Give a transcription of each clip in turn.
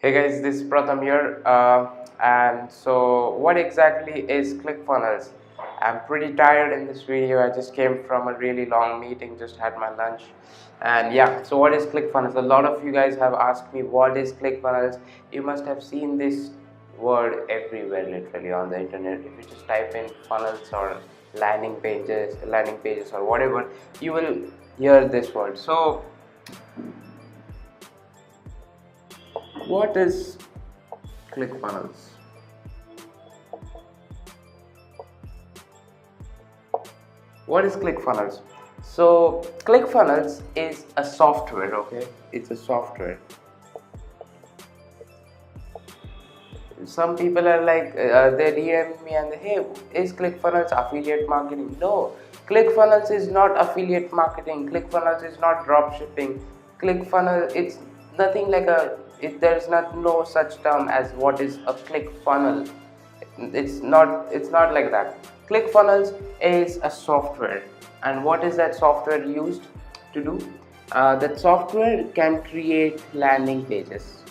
Hey guys, this is Pratham here, and so what exactly is ClickFunnels? I'm pretty tired in this video. I just came from a really long meeting, just had my lunch, and yeah. So what is ClickFunnels? A lot of you guys have asked me what is ClickFunnels. You must have seen this word everywhere, literally on the internet. If you just type in funnels or landing pages or whatever, you will hear this word. So what is ClickFunnels? What is ClickFunnels? So ClickFunnels is a software, okay? It's a software. Some people are like, they DM me and they, hey, is ClickFunnels affiliate marketing? No, ClickFunnels is not affiliate marketing. ClickFunnels is not drop shipping. ClickFunnels, it's nothing like there's not no such term as what is a ClickFunnel. It's not like that. ClickFunnels is a software, and what is that software used to do? That software can create landing pages,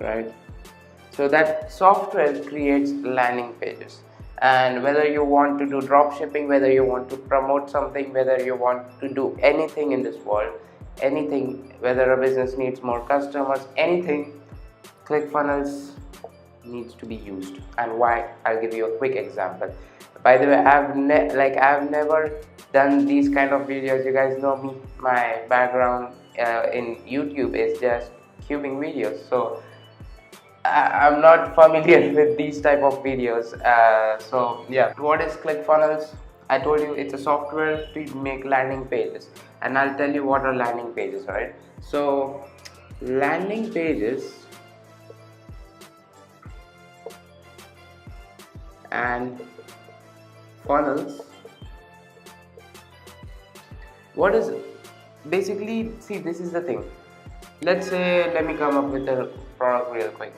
right? So that software creates landing pages, and whether you want to do drop shipping, whether you want to promote something, whether you want to do anything in this world, anything, whether a business needs more customers, anything, ClickFunnels needs to be used. And why? I'll give you a quick example. By the way, I've never done these kind of videos. You guys know me, my background in YouTube is just cubing videos, so I'm not familiar with these type of videos. So yeah, what is ClickFunnels? I told you it's a software to make landing pages, and I'll tell you what are landing pages, right? So landing pages and funnels, what is basically, see, this is the thing. Let's say, let me come up with a product real quick.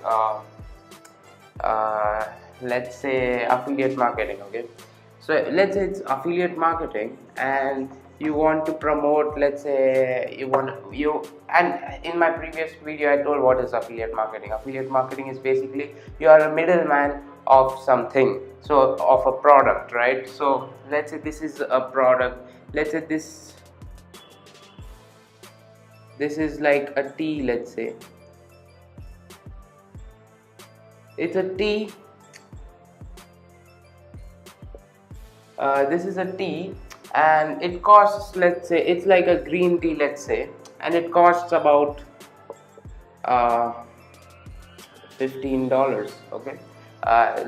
Let's say affiliate marketing, okay? So let's say it's affiliate marketing, and you want to promote, let's say and in my previous video I told what is affiliate marketing. Affiliate marketing is basically you are a middleman of something, so of a product, right? So let's say this is a product. Let's say this is like a tea. Let's say it's a tea. This is a tea, and it costs, let's say it's like a green tea, let's say, and it costs about $15, okay?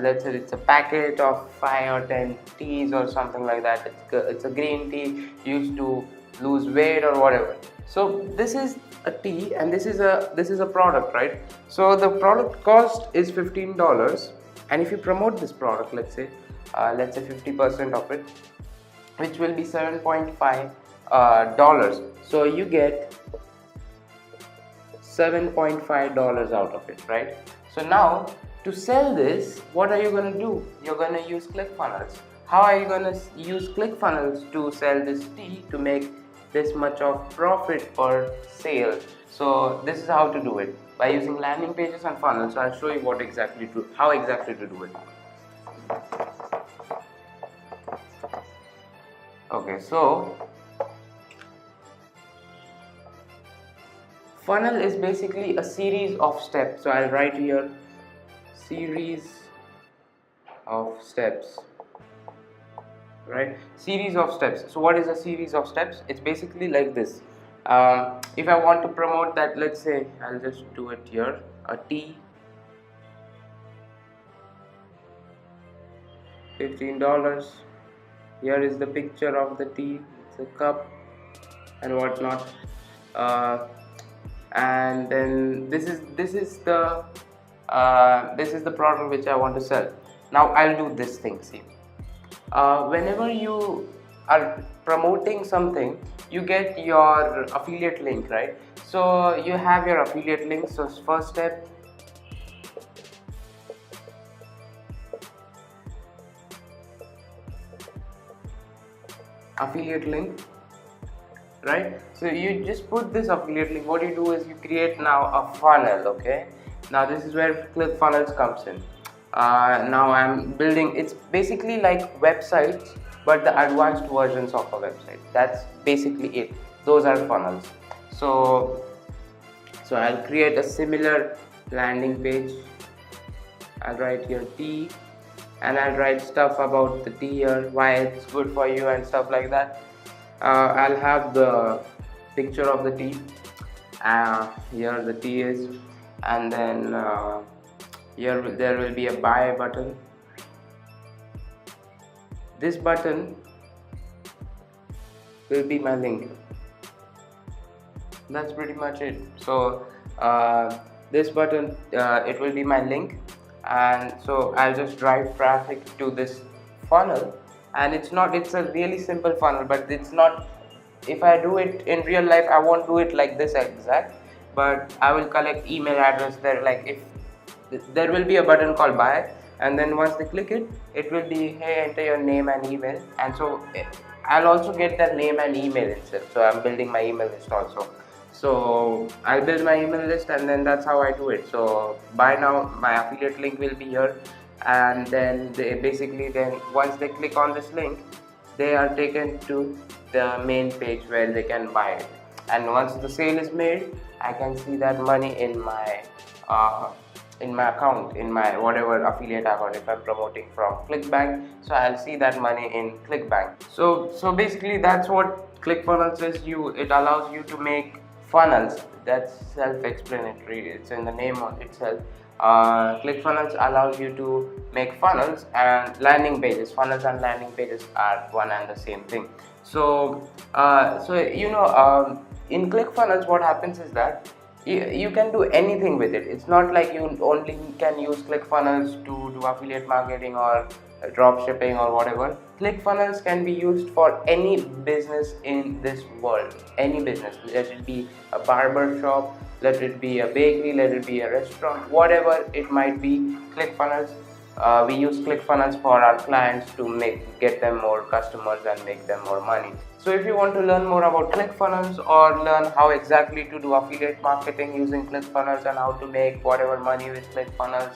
Let's say it's a packet of 5 or 10 teas or something like that. It's a green tea used to lose weight or whatever. So this is a tea, and this is a product, right? So the product cost is $15, and if you promote this product, let's say 50% of it, which will be $7.5 dollars. So you get $7.5 out of it, right? So now to sell this, what are you going to do? You're going to use ClickFunnels. How are you going to use ClickFunnels to sell this tea to make this much of profit per sale? So this is how to do it, by using landing pages and funnels. So I'll show you how exactly to do it. Okay, so funnel is basically a series of steps. So I'll write here series of steps, right? Series of steps. So what is a series of steps? It's basically like this. If I want to promote that, let's say I'll just do it here, a tea, $15. Here is the picture of the tea. It's a cup and whatnot, and then this is the product which I want to sell. Now I'll do this thing. See, whenever you are promoting something, you get your affiliate link, right? So you have your affiliate link. So first step, affiliate link. right? So you just put this affiliate link. What you do is you create now a funnel. Okay, now this is where ClickFunnels comes in. Now I'm building, it's basically like websites but the advanced versions of a website. That's basically it. Those are funnels. So I'll create a similar landing page. I'll write here tea, and I'll write stuff about the tea here, why it's good for you and stuff like that. I'll have the picture of the tea. Here the tea is, and then here there will be a buy button. This button will be my link. That's pretty much it. So this button, it will be my link, and so I'll just drive traffic to this funnel. And it's a really simple funnel, but it's not, if I do it in real life, I won't do it like this exact, but I will collect email address there. Like, if there will be a button called buy, and then once they click it, it will be, hey, enter your name and email. And so I'll also get their name and email itself. So I'm building my email list also. So I'll build my email list, and then that's how I do it. So by now my affiliate link will be here, and then they basically, then once they click on this link, they are taken to the main page where they can buy it. And once the sale is made, I can see that money in my account, in my whatever affiliate account. If I'm promoting from ClickBank, so I'll see that money in ClickBank. So basically that's what ClickFunnels is. It allows you to make funnels. That's self-explanatory, it's in the name of itself. ClickFunnels allows you to make funnels and landing pages. Funnels and landing pages are one and the same thing. So in ClickFunnels, what happens is that you can do anything with it. It's not like you only can use ClickFunnels to do affiliate marketing or drop shipping or whatever. ClickFunnels can be used for any business in this world. Any business, let it be a barber shop, let it be a bakery, let it be a restaurant, whatever it might be. ClickFunnels, we use ClickFunnels for our clients to get them more customers and make them more money. So if you want to learn more about ClickFunnels, or learn how exactly to do affiliate marketing using ClickFunnels and how to make whatever money with ClickFunnels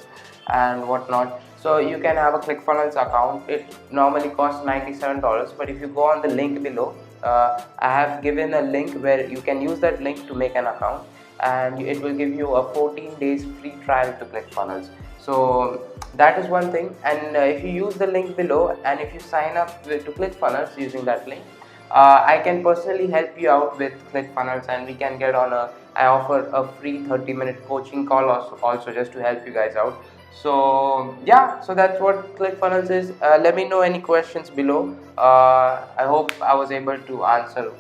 and whatnot, so you can have a ClickFunnels account. It normally costs $97, but if you go on the link below, I have given a link where you can use that link to make an account, and it will give you a 14 days free trial to ClickFunnels. So that is one thing. And if you use the link below, and if you sign up to ClickFunnels using that link, I can personally help you out with ClickFunnels, and we can get on I offer a free 30-minute coaching call also just to help you guys out. So yeah, so that's what ClickFunnels is. Let me know any questions below. I hope I was able to answer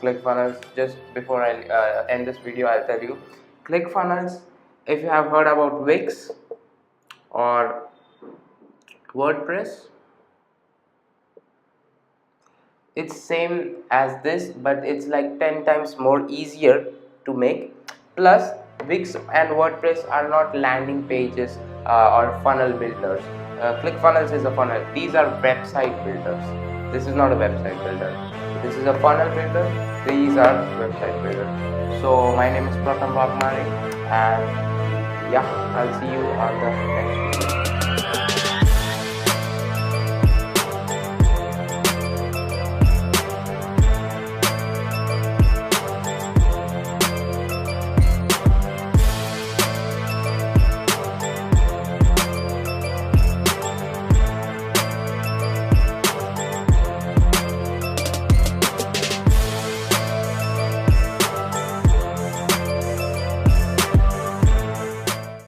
ClickFunnels. Just before I end this video, I'll tell you, ClickFunnels, if you have heard about Wix or WordPress, it's same as this, but it's like 10 times more easier to make. Plus, Wix and WordPress are not landing pages or funnel builders. ClickFunnels is a funnel. These are website builders. This is not a website builder. This is a funnel builder. These are website builders. So my name is Pratham Bagmari, and yeah, I'll see you on the next video.